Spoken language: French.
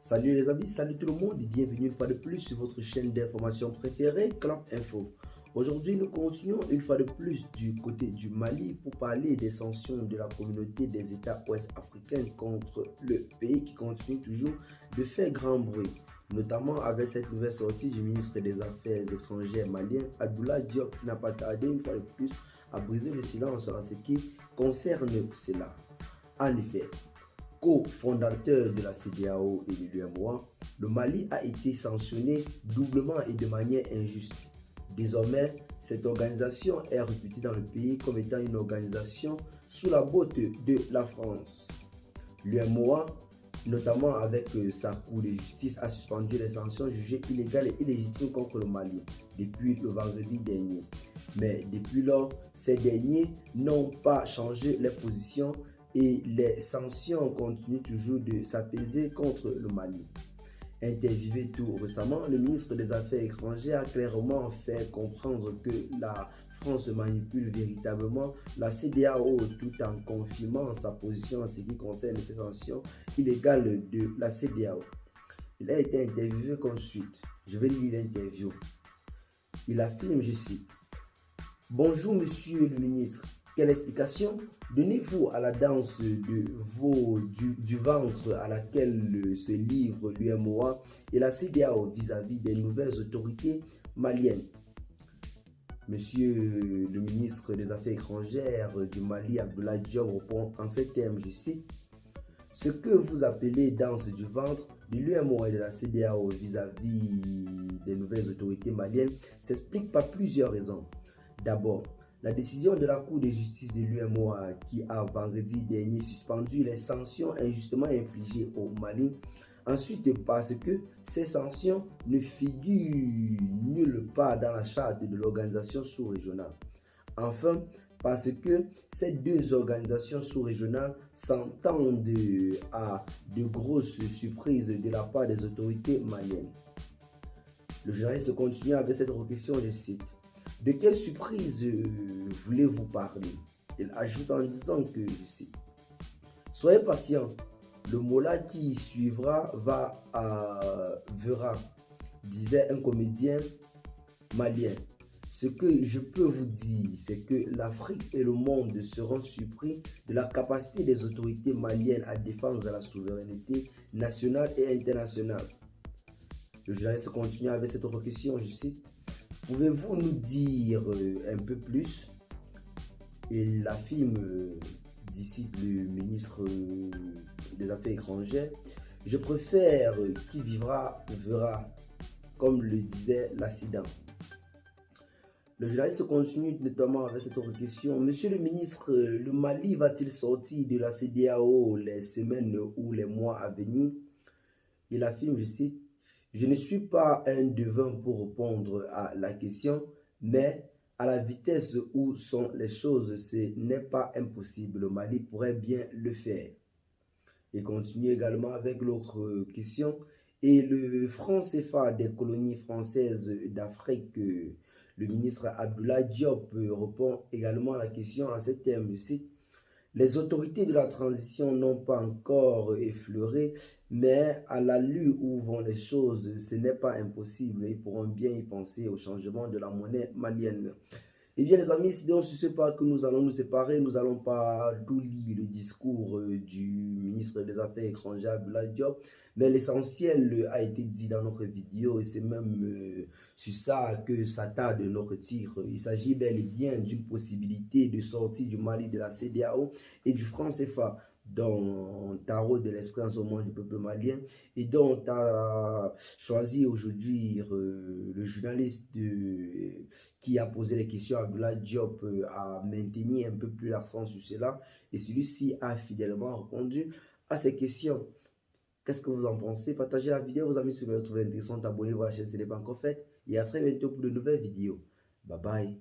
Salut les amis, salut tout le monde et bienvenue une fois de plus sur votre chaîne d'information préférée, Clap Info. Aujourd'hui, nous continuons une fois de plus du côté du Mali pour parler des sanctions de la communauté des États ouest africains contre le pays qui continue toujours de faire grand bruit, notamment avec cette nouvelle sortie du ministre des Affaires étrangères malien, Abdoulaye Diop, qui n'a pas tardé une fois de plus à briser le silence en ce qui concerne cela. En effet, co-fondateur de la CEDEAO et de l'UEMOA, le Mali a été sanctionné doublement et de manière injuste. Désormais, cette organisation est réputée dans le pays comme étant une organisation sous la botte de la France. L'UEMOA, notamment avec sa Cour de justice, a suspendu les sanctions jugées illégales et illégitimes contre le Mali depuis le vendredi dernier. Mais depuis lors, ces derniers n'ont pas changé les positions et les sanctions continuent toujours de s'apaiser contre le Mali. Interviewé tout récemment, le ministre des Affaires étrangères a clairement fait comprendre que la France manipule véritablement la CEDEAO tout en confirmant sa position en ce qui concerne ces sanctions illégales de la CEDEAO. Il a été interviewé comme suite. Je vais lire l'interview. Il affirme, je cite: « Bonjour monsieur le ministre. Quelle explication donnez-vous à la danse du ventre à laquelle se livrent l'UEMOA et la CEDEAO vis-à-vis des nouvelles autorités maliennes? » Monsieur le ministre des Affaires étrangères du Mali, Abdoulaye Diop, répond en ces termes, je cite: « Ce que vous appelez danse du ventre de l'UEMOA et de la CEDEAO vis-à-vis des nouvelles autorités maliennes s'explique par plusieurs raisons. D'abord, la décision de la Cour de justice de l'UEMOA qui a vendredi dernier suspendu les sanctions injustement infligées au Mali. Ensuite, parce que ces sanctions ne figurent nulle part dans la charte de l'organisation sous-régionale. Enfin, parce que ces deux organisations sous-régionales s'entendent à de grosses surprises de la part des autorités maliennes. Le journaliste continue avec cette question, je cite: « De quelle surprise voulez-vous parler ?» Il ajoute en disant que, je cite: « Soyez patient, le mot-là qui suivra verra, disait un comédien malien. Ce que je peux vous dire, c'est que l'Afrique et le monde seront surpris de la capacité des autorités maliennes à défendre la souveraineté nationale et internationale. » Le journaliste continue avec cette autre question, je cite: « Pouvez-vous nous dire un peu plus ?» Il affirme, d'ici le ministre des Affaires étrangères: « Je préfère qui vivra verra, comme le disait l'accident. » Le journaliste continue notamment avec cette autre question. « Monsieur le ministre, le Mali va-t-il sortir de la CEDEAO les semaines ou les mois à venir ?» Il affirme, je cite: « Je ne suis pas un devin pour répondre à la question, mais à la vitesse où sont les choses, ce n'est pas impossible. Le Mali pourrait bien le faire. » Et continue également avec l'autre question. « Et le franc CFA des colonies françaises d'Afrique ?» Le ministre Abdoulaye Diop répond également à la question en ces termes, je cite: « Les autorités de la transition n'ont pas encore effleuré, mais à l'allure où vont les choses, ce n'est pas impossible. Ils pourront bien y penser au changement de la monnaie malienne. » Eh bien les amis, c'est donc sur ce pas que nous allons nous séparer. Nous n'allons pas tout lire le discours du ministre des Affaires étrangères, Abdoulaye Diop, mais l'essentiel a été dit dans notre vidéo et c'est même sur ça que s'attarde notre titre. Il s'agit bel et bien d'une possibilité de sortie du Mali de la CEDEAO et du franc CFA dont tarot de l'esprit en ce moment du peuple malien et dont a choisi aujourd'hui le journaliste qui a posé les questions à Abdoulaye Diop a maintenir un peu plus l'accent sur cela et celui-ci a fidèlement répondu à ces questions. Qu'est-ce que vous en pensez? Partagez la vidéo, vos amis, si vous la trouvez intéressante, abonnez-vous à la chaîne si ce n'est pas encore fait et à très bientôt pour de nouvelles vidéos. Bye bye.